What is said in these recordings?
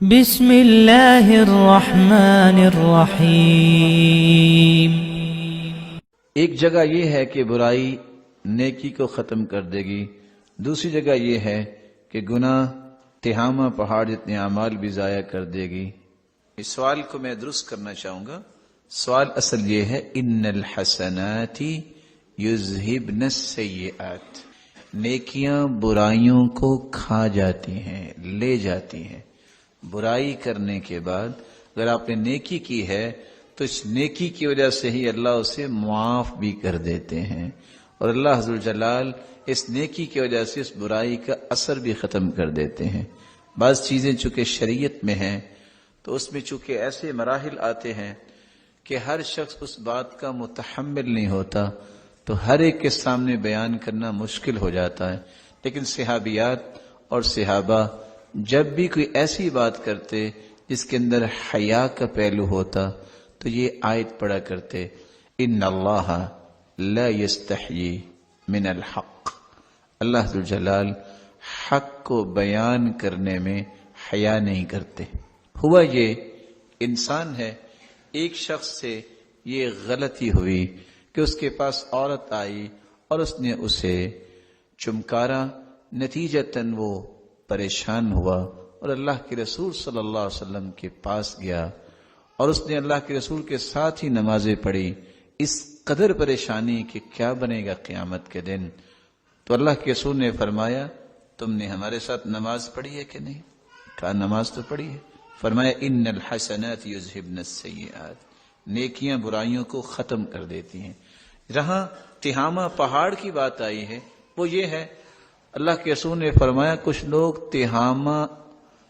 بسم اللہ الرحمن الرحیم۔ ایک جگہ یہ ہے کہ برائی نیکی کو ختم کر دے گی، دوسری جگہ یہ ہے کہ گناہ تہامہ پہاڑ جتنے اعمال بھی ضائع کر دے گی۔ اس سوال کو میں درست کرنا چاہوں گا۔ سوال اصل یہ ہے ان الحسنات یذہبن السیئات، نیکیاں برائیوں کو کھا جاتی ہیں، لے جاتی ہیں۔ برائی کرنے کے بعد اگر آپ نے نیکی کی ہے تو اس نیکی کی وجہ سے ہی اللہ اسے معاف بھی کر دیتے ہیں، اور اللہ عز و جلال اس نیکی کی وجہ سے اس برائی کا اثر بھی ختم کر دیتے ہیں۔ بعض چیزیں چونکہ شریعت میں ہیں تو اس میں چونکہ ایسے مراحل آتے ہیں کہ ہر شخص اس بات کا متحمل نہیں ہوتا، تو ہر ایک کے سامنے بیان کرنا مشکل ہو جاتا ہے۔ لیکن صحابیات اور صحابہ جب بھی کوئی ایسی بات کرتے جس کے اندر حیا کا پہلو ہوتا تو یہ آیت پڑھا کرتے، ان اللہ لا یستحیی من الحق، اللہ ذو الجلال حق کو بیان کرنے میں حیا نہیں کرتے۔ ہوا یہ انسان ہے، ایک شخص سے یہ غلطی ہوئی کہ اس کے پاس عورت آئی اور اس نے اسے چمکارا، نتیجتاً وہ پریشان ہوا اور اللہ کے رسول صلی اللہ علیہ وسلم کے پاس گیا اور اس نے اللہ کے رسول کے ساتھ ہی نمازیں پڑھی، اس قدر پریشانی کہ کیا بنے گا قیامت کے دن۔ تو اللہ کے رسول نے فرمایا تم نے ہمارے ساتھ نماز پڑھی ہے کہ نہیں؟ کہا نماز تو پڑھی ہے۔ فرمایا ان الحسنات یذہبن السیئات، نیکیاں برائیوں کو ختم کر دیتی ہیں۔ جہاں تہامہ پہاڑ کی بات آئی ہے وہ یہ ہے، اللہ کے رسول نے فرمایا کچھ لوگ تہامہ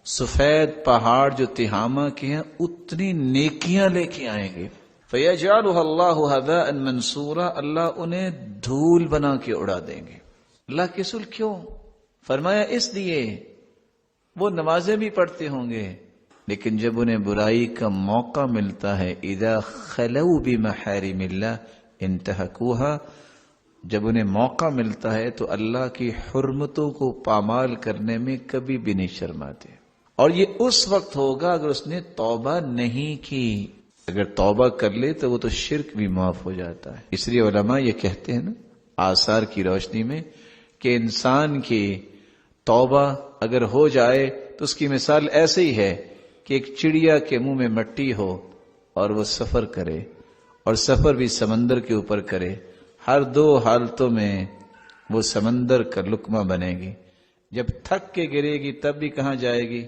سفید پہاڑ جو تہامہ کے ہیں اتنی نیکیاں لے کے آئیں گے، فَيَجْعَلُهَا اللَّهُ هَبَاءً مَنْثُورًا، اللہ انہیں دھول بنا کے اڑا دیں گے۔ اللہ کے رسول کیوں؟ فرمایا اس لیے وہ نمازیں بھی پڑھتے ہوں گے لیکن جب انہیں برائی کا موقع ملتا ہے، اذا خلوا بمحارم اللہ انتہکوها، جب انہیں موقع ملتا ہے تو اللہ کی حرمتوں کو پامال کرنے میں کبھی بھی نہیں شرماتے، اور یہ اس وقت ہوگا اگر اس نے توبہ نہیں کی۔ اگر توبہ کر لے تو وہ تو شرک بھی معاف ہو جاتا ہے۔ اس لیے علماء یہ کہتے ہیں نا آثار کی روشنی میں کہ انسان کی توبہ اگر ہو جائے تو اس کی مثال ایسے ہی ہے کہ ایک چڑیا کے منہ میں مٹی ہو اور وہ سفر کرے، اور سفر بھی سمندر کے اوپر کرے، ہر دو حالتوں میں وہ سمندر کا لقمہ بنے گی۔ جب تھک کے گرے گی تب بھی کہاں جائے گی؟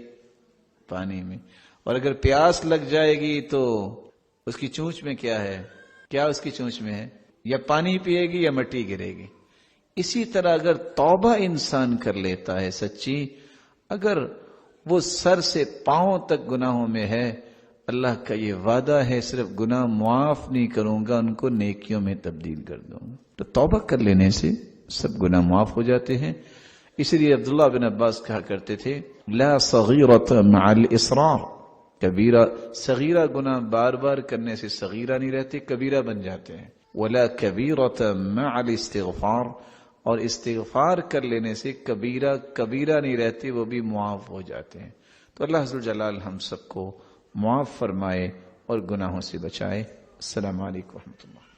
پانی میں۔ اور اگر پیاس لگ جائے گی تو اس کی چونچ میں کیا ہے؟ کیا اس کی چونچ میں ہے؟ یا پانی پیے گی یا مٹی گرے گی۔ اسی طرح اگر توبہ انسان کر لیتا ہے سچی، اگر وہ سر سے پاؤں تک گناہوں میں ہے، اللہ کا یہ وعدہ ہے صرف گناہ معاف نہیں کروں گا، ان کو نیکیوں میں تبدیل کر دوں گا۔ تو توبہ کر لینے سے سب گناہ معاف ہو جاتے ہیں۔ اسی لیے عبداللہ بن عباس کہا کرتے تھے لا صغیرۃ مع الاصرار، کبیرہ صغیرہ گناہ بار بار کرنے سے صغیرہ نہیں رہتے، کبیرہ بن جاتے ہیں۔ ولا کبیرۃ مع الاستغفار، اور استغفار کر لینے سے کبیرہ کبیرہ نہیں رہتے، وہ بھی معاف ہو جاتے ہیں۔ تو اللہ عز و جلال ہم سب کو معاف فرمائے اور گناہوں سے بچائے۔ السلام علیکم ورحمۃ اللہ۔